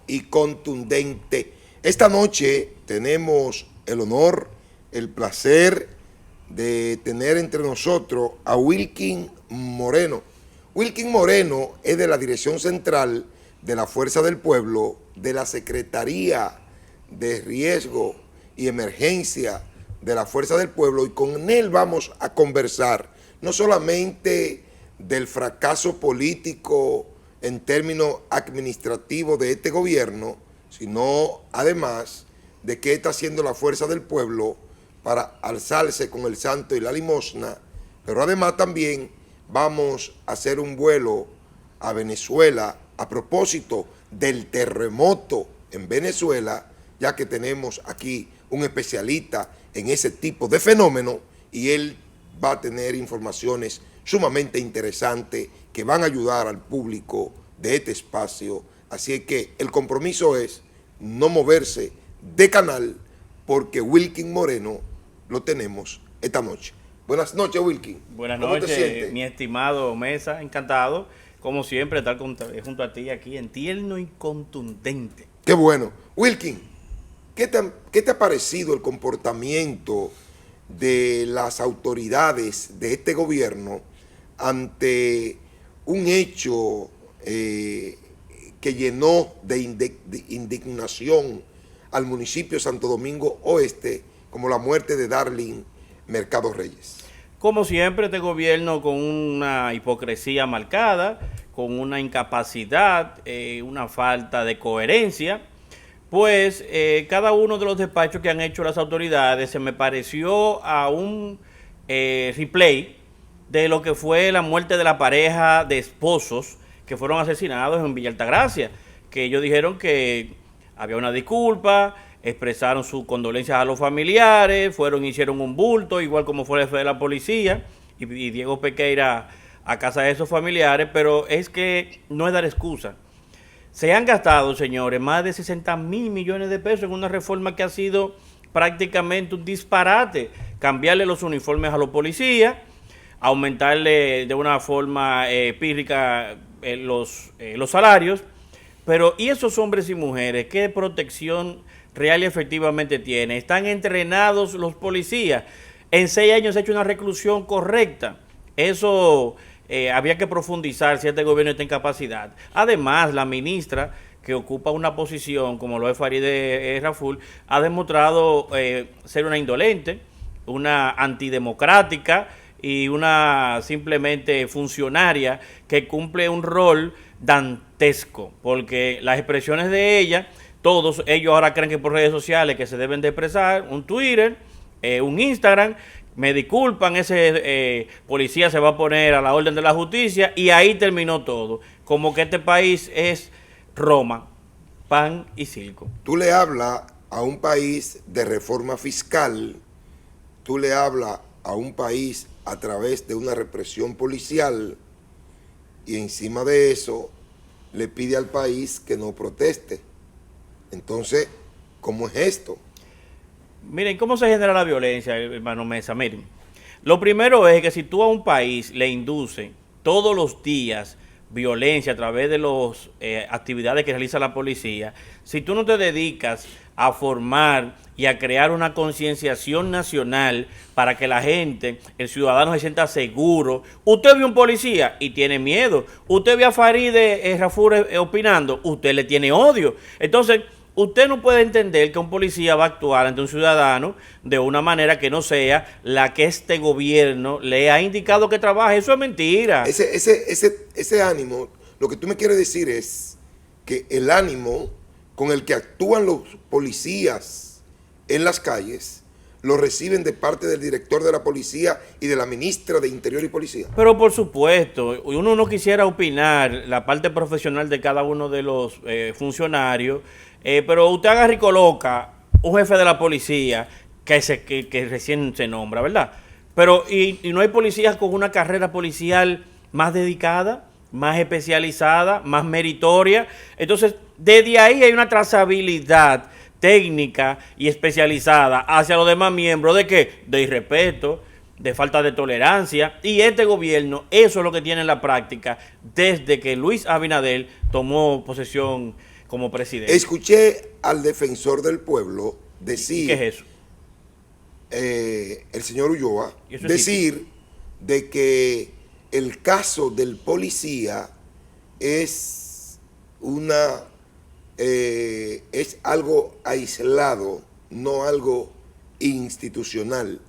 Y contundente. Esta noche tenemos el honor, el placer de tener entre nosotros a Wilkin Moreno. Wilkin Moreno es de la Dirección Central de la Fuerza del Pueblo, de la Secretaría de Riesgo y Emergencia de la Fuerza del Pueblo, y con él vamos a conversar no solamente del fracaso político en términos administrativos de este gobierno, sino además de qué está haciendo la Fuerza del Pueblo para alzarse con el santo y la limosna, pero además también vamos a hacer un vuelo a Venezuela a propósito del terremoto en Venezuela, ya que tenemos aquí un especialista en ese tipo de fenómeno y él va a tener informaciones sumamente interesantes que van a ayudar al público de este espacio. Así que el compromiso es no moverse de canal, porque Wilkin Moreno lo tenemos esta noche. Buenas noches, Wilkin. Buenas noches, mi estimado Mesa, encantado, como siempre, estar junto a ti aquí en Tierno y Contundente. Qué bueno. Wilkin, ¿qué te ha parecido el comportamiento de las autoridades de este gobierno ante un hecho que llenó de indignación al municipio de Santo Domingo Oeste, como la muerte de Darling Mercado Reyes? Como siempre, este gobierno con una hipocresía marcada, con una incapacidad, una falta de coherencia, pues cada uno de los despachos que han hecho las autoridades se me pareció a un replay de lo que fue la muerte de la pareja de esposos que fueron asesinados en Villa Altagracia, que ellos dijeron que había una disculpa, expresaron sus condolencias a los familiares, hicieron un bulto, igual como fue el jefe de la policía, y Diego Pequeira a casa de esos familiares, pero es que no es dar excusa. Se han gastado, señores, más de 60.000 millones de pesos en una reforma que ha sido prácticamente un disparate. Cambiarle los uniformes a los policías, aumentarle de una forma pírrica los salarios, pero ¿y esos hombres y mujeres qué protección real y efectivamente tienen? ¿Están entrenados los policías? En 6 años se ha hecho una reclusión correcta. Eso había que profundizar si este gobierno está en capacidad. Además, la ministra, que ocupa una posición como lo es Farideh Raful, ha demostrado ser una indolente, una antidemocrática y una simplemente funcionaria que cumple un rol dantesco, porque las expresiones de ella, todos ellos ahora creen que por redes sociales que se deben de expresar, un Twitter, un Instagram, me disculpan, ese policía se va a poner a la orden de la justicia, y ahí terminó todo, como que este país es Roma, pan y circo. Tú le hablas a un país de reforma fiscal, tú le hablas a un país a través de una represión policial, y encima de eso le pide al país que no proteste. Entonces, ¿cómo es esto? Miren, ¿cómo se genera la violencia, hermano Mesa? Miren, lo primero es que si tú a un país le induce todos los días violencia a través de las actividades que realiza la policía, si tú no te dedicas a formar y a crear una concienciación nacional para que la gente, el ciudadano se sienta seguro. Usted ve un policía y tiene miedo. Usted ve a Farideh Raful opinando, usted le tiene odio. Entonces, usted no puede entender que un policía va a actuar ante un ciudadano de una manera que no sea la que este gobierno le ha indicado que trabaje. Eso es mentira. Ese ánimo, lo que tú me quieres decir es que el ánimo con el que actúan los policías en las calles lo reciben de parte del director de la policía y de la ministra de Interior y Policía. Pero por supuesto, uno no quisiera opinar la parte profesional de cada uno de los funcionarios, pero usted agarra y coloca un jefe de la policía que recién se nombra, ¿verdad? Pero y no hay policías con una carrera policial más dedicada, más especializada, más meritoria. Entonces, desde ahí hay una trazabilidad técnica y especializada hacia los demás miembros de qué, de irrespeto, de falta de tolerancia, y este gobierno eso es lo que tiene en la práctica desde que Luis Abinader tomó posesión como presidente. Escuché al defensor del pueblo decir, ¿Qué es eso? El señor Ulloa, ¿Y eso decir de que el caso del policía es es algo aislado, no algo institucional,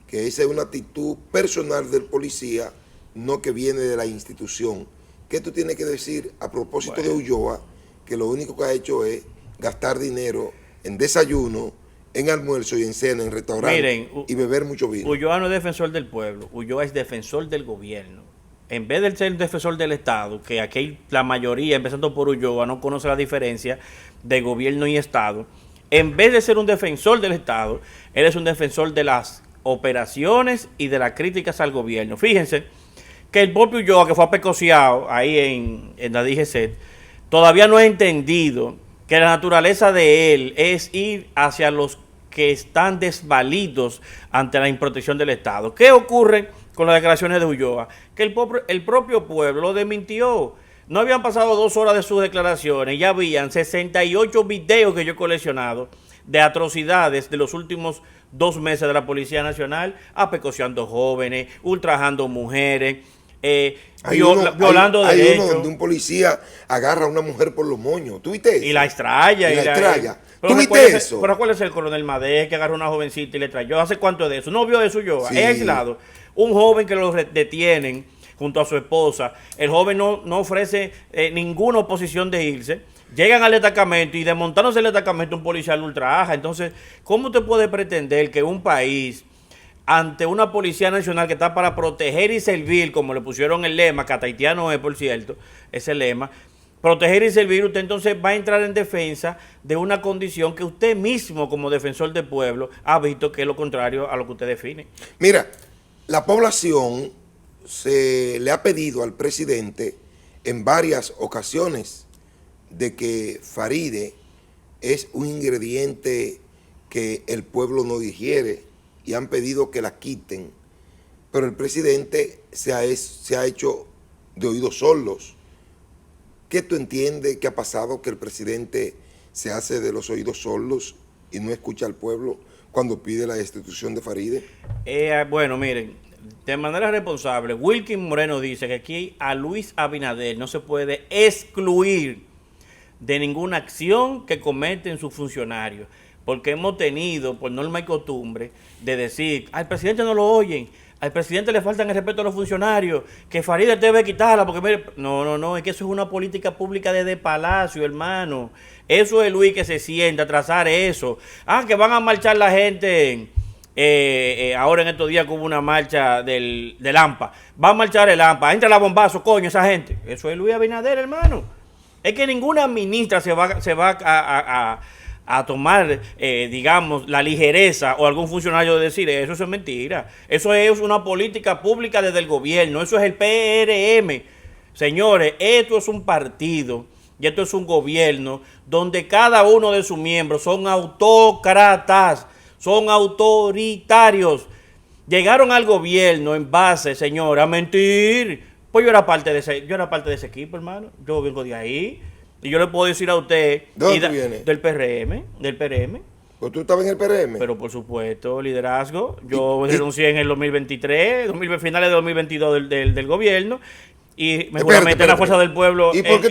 que esa es una actitud personal del policía, no que viene de la institución. ¿Qué tú tienes que decir a propósito de Ulloa, que lo único que ha hecho es gastar dinero en desayuno, en almuerzo y en cena, en restaurantes, y beber mucho vino? Ulloa no es defensor del pueblo, Ulloa es defensor del gobierno. En vez de ser defensor del Estado, que aquí la mayoría, empezando por Ulloa, no conoce la diferencia de gobierno y Estado, en vez de ser un defensor del Estado, él es un defensor de las operaciones y de las críticas al gobierno. Fíjense que el propio Ulloa, que fue apecoseado ahí en la DGC, todavía no ha entendido que la naturaleza de él es ir hacia los que están desvalidos ante la improtección del Estado. ¿Qué ocurre con las declaraciones de Ulloa? Que el propio pueblo lo desmintió. No habían pasado 2 horas de sus declaraciones, ya habían 68 videos que yo he coleccionado de atrocidades de los últimos 2 meses de la Policía Nacional, apecoseando jóvenes, ultrajando mujeres, violando derechos. Hay uno donde un policía agarra a una mujer por los moños. ¿Tú viste eso? Y la extraña. Y la extraña. ¿Tú viste eso? Pero ¿cuál es el coronel Madé que agarró a una jovencita y le trayó? ¿Hace cuánto de eso? ¿No vio eso yo? Sí. Es aislado. Un joven que lo detienen junto a su esposa. El joven no ofrece ninguna oposición de irse. Llegan al destacamento y desmontándose el destacamento un policía lo ultraja. Entonces, ¿cómo usted puede pretender que un país, ante una Policía Nacional que está para proteger y servir, como le pusieron el lema, que haitiano es, por cierto, ese lema, proteger y servir, usted entonces va a entrar en defensa de una condición que usted mismo, como defensor del pueblo, ha visto que es lo contrario a lo que usted define? Mira, la población se le ha pedido al presidente en varias ocasiones de que Faride es un ingrediente que el pueblo no digiere y han pedido que la quiten, pero el presidente se ha hecho de oídos sordos. ¿Qué tú entiendes que ha pasado, que el presidente se hace de los oídos sordos y no escucha al pueblo cuando pide la destitución de Faride? Bueno, miren, de manera responsable, Wilkin Moreno dice que aquí a Luis Abinader no se puede excluir de ninguna acción que cometen sus funcionarios, porque hemos tenido, por norma y costumbre, de decir, al presidente no lo oyen, al presidente le faltan el respeto a los funcionarios, que Faride debe quitarla, porque mire, no, es que eso es una política pública desde Palacio, hermano. Eso es Luis que se sienta a trazar eso. Que van a marchar la gente, ahora en estos días que hubo una marcha del AMPA, va a marchar el AMPA, entra la bombazo, coño, esa gente. Eso es Luis Abinader, hermano. Es que ninguna ministra se va a tomar, digamos, la ligereza o algún funcionario de decir eso es mentira. Eso es una política pública desde el gobierno. Eso es el PRM. Señores, esto es un partido y esto es un gobierno donde cada uno de sus miembros son autócratas, son autoritarios. Llegaron al gobierno en base, señor, a mentir. Pues yo era parte de ese equipo, hermano. Yo vengo de ahí. Y yo le puedo decir a usted... ¿De dónde tú vienes? Del PRM. ¿Pues tú estabas en el PRM? Pero por supuesto, liderazgo. Yo renuncié en el 2023, finales de 2022 del gobierno. Y me juramenté en la Fuerza del Pueblo. ¿Y por qué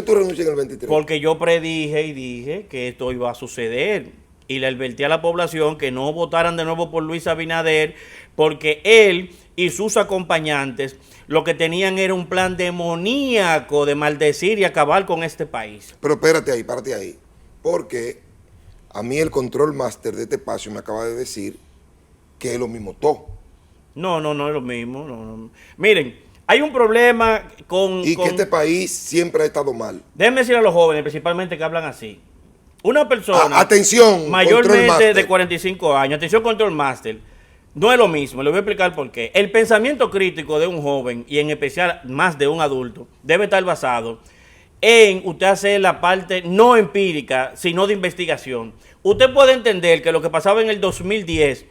tú renuncias en el 23? Porque yo predije y dije que esto iba a suceder. Y le advertí a la población que no votaran de nuevo por Luis Abinader, porque él y sus acompañantes lo que tenían era un plan demoníaco de maldecir y acabar con este país. Pero espérate ahí, párate ahí. Porque a mí el control master de este espacio me acaba de decir que es lo mismo todo. No es lo mismo. No. Miren, hay un problema con... que este país siempre ha estado mal. Déjenme decir a los jóvenes, principalmente, que hablan así. Una persona... atención, mayormente de 45 años, atención, control master. No es lo mismo, le voy a explicar por qué. El pensamiento crítico de un joven, y en especial más de un adulto, debe estar basado en usted hacer la parte no empírica, sino de investigación. Usted puede entender que lo que pasaba en el 2010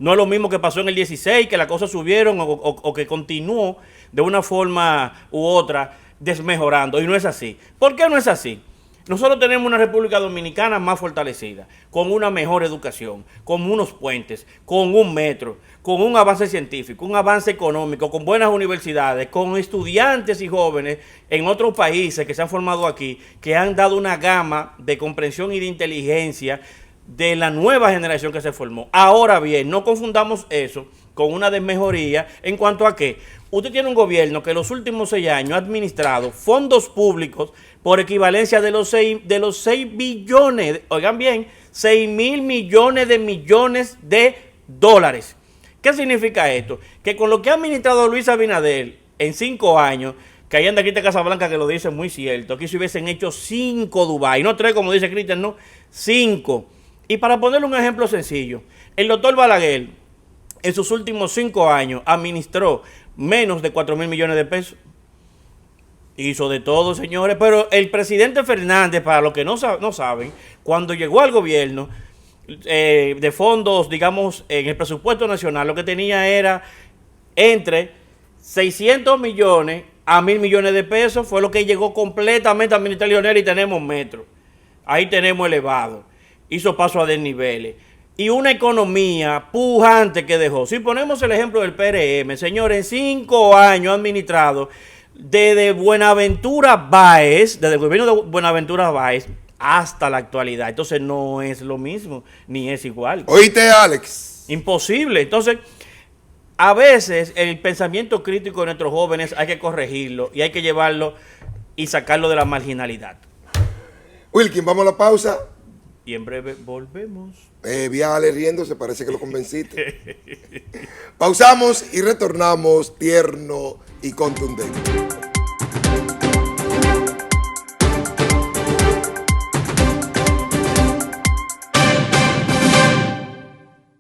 No es lo mismo que pasó en el 16, que las cosas subieron o que continuó de una forma u otra desmejorando. Y no es así. ¿Por qué no es así? Nosotros tenemos una República Dominicana más fortalecida, con una mejor educación, con unos puentes, con un metro, con un avance científico, un avance económico, con buenas universidades, con estudiantes y jóvenes en otros países que se han formado aquí, que han dado una gama de comprensión y de inteligencia de la nueva generación que se formó. Ahora bien, no confundamos eso con una desmejoría en cuanto a que usted tiene un gobierno que en los últimos 6 años ha administrado fondos públicos por equivalencia de los 6 billones, oigan bien, 6.000 millones de dólares. ¿Qué significa esto? Que con lo que ha administrado Luis Abinader en 5 años, que ahí anda Cristian Casablanca que lo dice muy cierto, aquí se hubiesen hecho 5 Dubái, no 3 como dice Cristian, no, 5. Y para ponerle un ejemplo sencillo, el doctor Balaguer en sus últimos 5 años administró menos de 4.000 millones de pesos. Hizo de todo, señores, pero el presidente Fernández, para los que no saben, cuando llegó al gobierno de fondos, digamos, en el presupuesto nacional, lo que tenía era entre 600 millones a 1.000 millones de pesos, fue lo que llegó completamente a administrar Leonel y tenemos metro. Ahí tenemos elevado. Hizo paso a desniveles. Y una economía pujante que dejó. Si ponemos el ejemplo del PRM, señores, en 5 años administrado desde Buenaventura Báez, desde el gobierno de Buenaventura Báez hasta la actualidad. Entonces no es lo mismo, ni es igual. ¿Oíste, Alex? Imposible. Entonces, a veces el pensamiento crítico de nuestros jóvenes hay que corregirlo y hay que llevarlo y sacarlo de la marginalidad. Wilkin, vamos a la pausa. Y en breve volvemos. Vi a Ale riéndose, parece que lo convenciste. Pausamos y retornamos tierno y contundente.